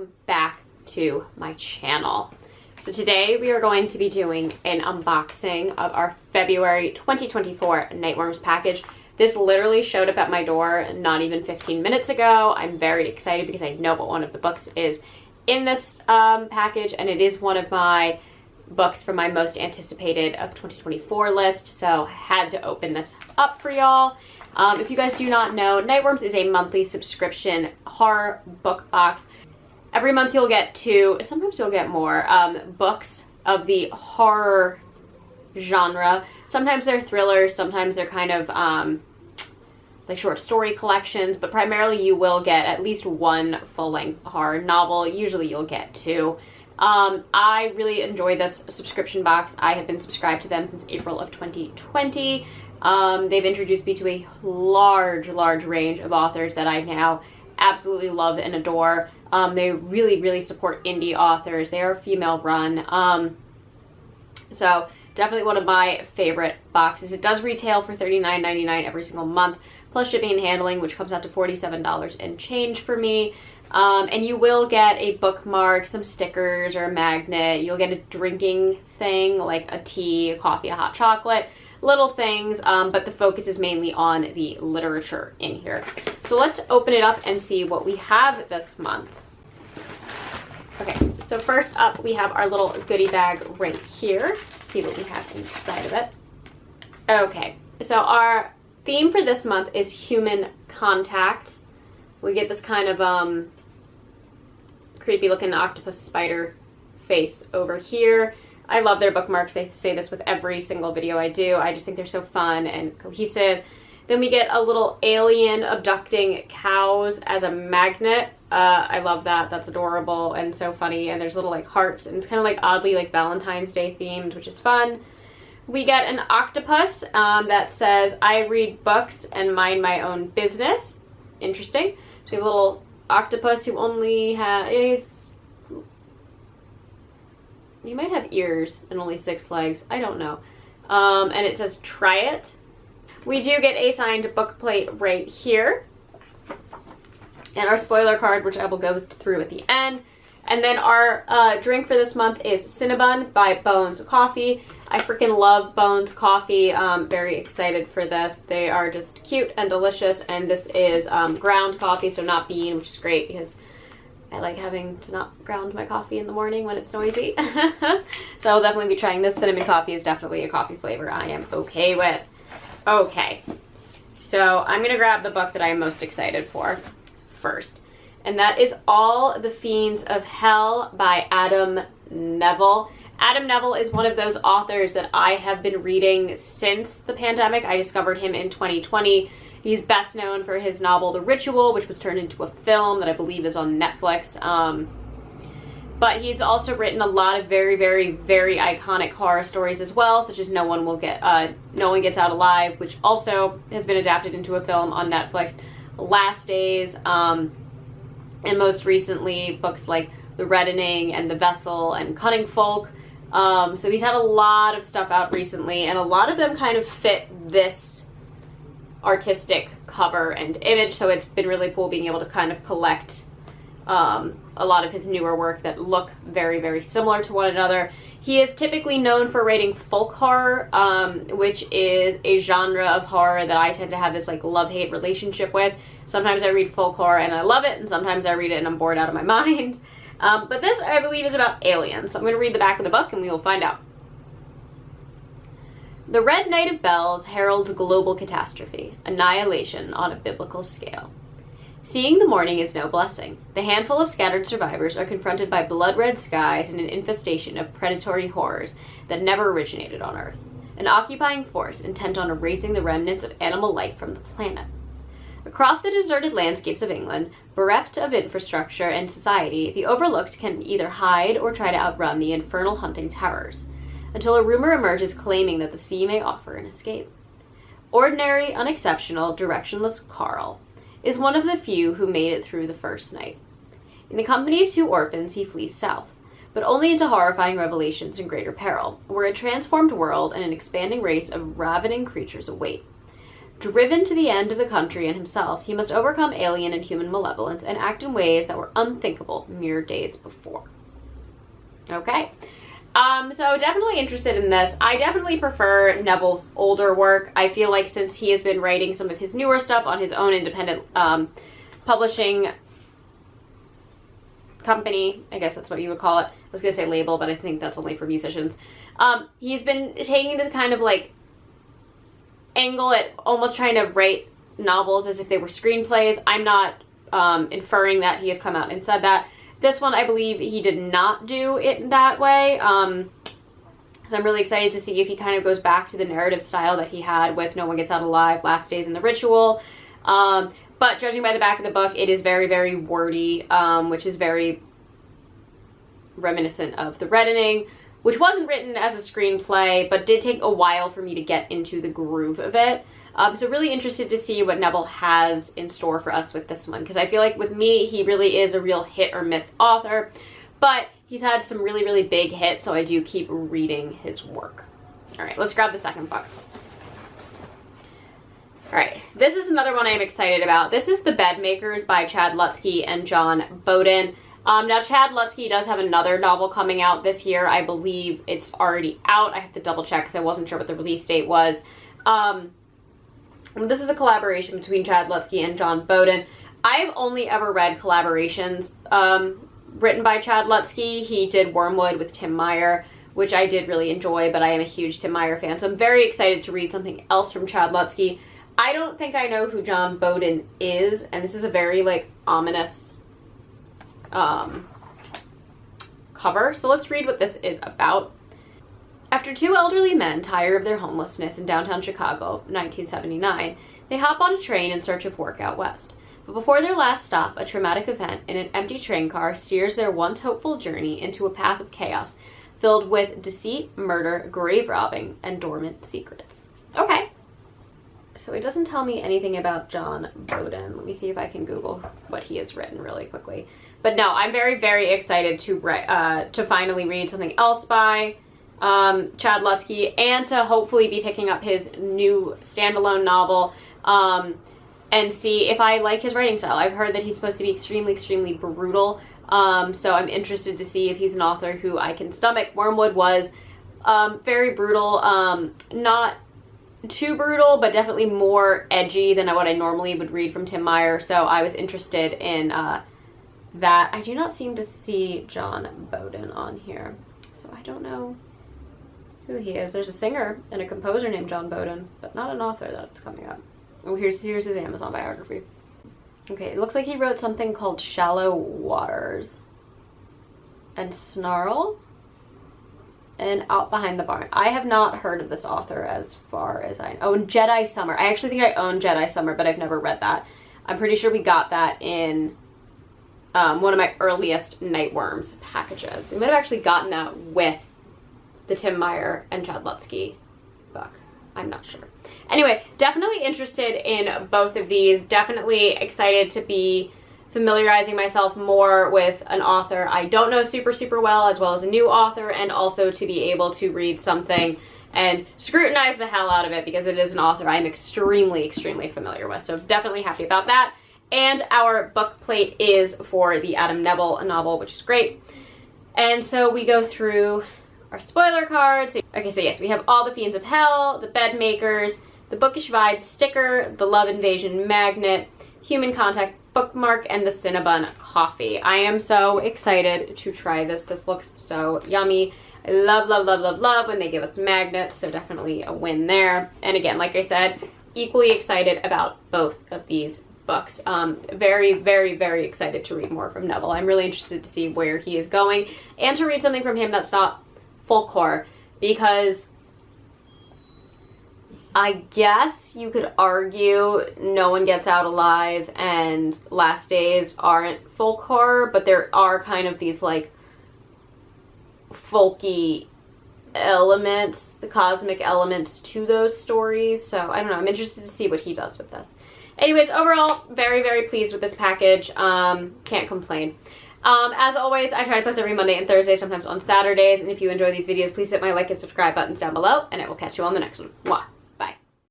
welcome back to my channel. So today we are going to be doing an unboxing of our February 2024 Nightworms package. This literally showed up at my door not even 15 minutes ago. I'm very excited because I know what one of the books is in this package, and it is one of my books from my most anticipated of 2024 list, so I had to open this up for y'all. If you guys do not know, Nightworms is a monthly subscription horror book box. Every month you'll get two, sometimes you'll get more, books of the horror genre. Sometimes they're thrillers, sometimes they're kind of like short story collections, but primarily you will get at least one full-length horror novel. Usually you'll get two. I really enjoy this subscription box. I have been subscribed to them since April of 2020. They've introduced me to a large range of authors that I now absolutely love and adore. They really support indie authors. They are female run. So definitely one of my favorite boxes. It does retail for $39.99 every single month, plus shipping and handling, which comes out to $47 and change for me. And you will get a bookmark, some stickers, or a magnet. You'll get a drinking thing like a tea, a coffee, a hot chocolate, little things, but the focus is mainly on the literature in here. So let's open it up and see what we have this month. Okay, so first up we have our little goodie bag right here. Let's see what we have inside of it. Okay, so our theme for this month is human contact. We get this kind of creepy looking octopus spider face over here. I love their bookmarks. I say this with every single video I do. I just think they're so fun and cohesive. Then we get a little alien abducting cows as a magnet. I love that. That's adorable and so funny. And there's little like hearts, and it's kind of like oddly like Valentine's Day themed, which is fun. We get an octopus that says, "I read books and mind my own business." Interesting. So we have a little octopus who only has, he might have ears and only 6 legs. I don't know. And it says, "Try it." We do get a signed book plate right here. And our spoiler card, which I will go through at the end. And then our drink for this month is Cinnabon by Bones Coffee. I freaking love Bones Coffee. Very excited for this. They are just cute and delicious. And this is ground coffee, so not bean, which is great because I like having to not ground my coffee in the morning when it's noisy. So I'll definitely be trying this. Cinnamon coffee is definitely a coffee flavor I am okay with. Okay, so I'm going to grab the book that I am most excited for first. And that is All the Fiends of Hell by Adam Nevill. Adam Nevill is one of those authors that I have been reading since the pandemic. I discovered him in 2020. He's best known for his novel The Ritual, which was turned into a film that I believe is on Netflix. But he's also written a lot of very iconic horror stories as well, such as No One Gets Out Alive, which also has been adapted into a film on Netflix. Last Days, and most recently books like The Reddening and The Vessel and Cunning Folk. So he's had a lot of stuff out recently, and a lot of them kind of fit this artistic cover and image, so it's been really cool being able to kind of collect a lot of his newer work that look very similar to one another. He is typically known for writing folk horror, which is a genre of horror that I tend to have this like love-hate relationship with. Sometimes I read folk horror and I love it, and sometimes I read it and I'm bored out of my mind. But this, I believe, is about aliens. So I'm going to read the back of the book and we will find out. The Red Knight of Bells heralds global catastrophe, annihilation on a biblical scale. Seeing the morning is no blessing. The handful of scattered survivors are confronted by blood-red skies and an infestation of predatory horrors that never originated on Earth, an occupying force intent on erasing the remnants of animal life from the planet. Across the deserted landscapes of England, bereft of infrastructure and society, the overlooked can either hide or try to outrun the infernal hunting terrors, until a rumor emerges claiming that the sea may offer an escape. Ordinary, unexceptional, directionless Carl is one of the few who made it through the first night. In the company of 2 orphans, he flees south, but only into horrifying revelations and greater peril, where a transformed world and an expanding race of ravening creatures await. Driven to the end of the country and himself, he must overcome alien and human malevolence and act in ways that were unthinkable mere days before. Okay. So definitely interested in this. I definitely prefer Neville's older work. I feel like since he has been writing some of his newer stuff on his own independent publishing company, I guess that's what you would call it. I was going to say label, but I think that's only for musicians. He's been taking this kind of like angle at almost trying to write novels as if they were screenplays. I'm not inferring that he has come out and said that. This one, I believe he did not do it that way. So I'm really excited to see if he kind of goes back to the narrative style that he had with No One Gets Out Alive, Last Days in the Ritual. But judging by the back of the book, it is very, very wordy, which is very reminiscent of The Reddening, which wasn't written as a screenplay, but did take a while for me to get into the groove of it. So really interested to see what Neville has in store for us with this one, because I feel like with me, he really is a real hit or miss author, but he's had some really, really big hits, so I do keep reading his work. All right, let's grab the second book. All right, this is another one I'm excited about. This is The Bedmakers by Chad Lutzke and John Bowden. Now, Chad Lutzke does have another novel coming out this year. I believe it's already out. I have to double check because I wasn't sure what the release date was. This is a collaboration between Chad Lutzke and John Bowden. I've only ever read collaborations written by Chad Lutzke. He did Wormwood with Tim Meyer, which I did really enjoy, but I am a huge Tim Meyer fan, so I'm very excited to read something else from Chad Lutzke. I don't think I know who John Bowden is, and this is a very, like, ominous cover. So let's read what this is about. After two elderly men tire of their homelessness in downtown Chicago, 1979, they hop on a train in search of work out west. But before their last stop, a traumatic event in an empty train car steers their once hopeful journey into a path of chaos filled with deceit, murder, grave robbing, and dormant secrets. Okay. So it doesn't tell me anything about John Bowden. Let me see if I can Google what he has written really quickly. But no, I'm very, very excited to finally read something else by Chad Lutzke, and to hopefully be picking up his new standalone novel and see if I like his writing style. I've heard that he's supposed to be extremely, extremely brutal, so I'm interested to see if he's an author who I can stomach. Wormwood was very brutal, not too brutal, but definitely more edgy than what I normally would read from Tim Meyer, so I was interested in that. I do not seem to see John Bowden on here, so I don't know who he is. There's a singer and a composer named John Bowden, but not an author that's coming up. Oh, here's his Amazon biography. Okay, it looks like he wrote something called Shallow Waters and Snarl and Out Behind the Barn. I have not heard of this author as far as I know. Oh, and Jedi Summer. I actually think I own Jedi Summer, but I've never read that. I'm pretty sure we got that in one of my earliest Nightworms packages. We might have actually gotten that with the Tim Meyer and Chad Lutzke book. I'm not sure. Anyway, definitely interested in both of these. Definitely excited to be familiarizing myself more with an author I don't know super, super well as a new author, and also to be able to read something and scrutinize the hell out of it because it is an author I'm extremely, extremely familiar with. So definitely happy about that. And our book plate is for the Adam Neville novel, which is great. And so we go through our spoiler cards. Okay, so yes, we have All the Fiends of Hell, The Bedmakers, The Bookish Vibes sticker, The Love Invasion magnet, Human Contact bookmark, and the Cinnabon coffee. I am so excited to try this. This looks so yummy. I love, love, love, love, love when they give us magnets, so definitely a win there. And again, like I said, equally excited about both of these books. Very, very, very excited to read more from Neville. I'm really interested to see where he is going and to read something from him that's not full core, because I guess you could argue No One Gets Out Alive and Last Days aren't full core, but there are kind of these like folky elements, the cosmic elements to those stories. So I don't know, I'm interested to see what he does with this. Anyways, overall, very, very pleased with this package. Can't complain. As always, I try to post every Monday and Thursday, sometimes on Saturdays. And if you enjoy these videos, please hit my like and subscribe buttons down below, and I will catch you on the next one. Mwah.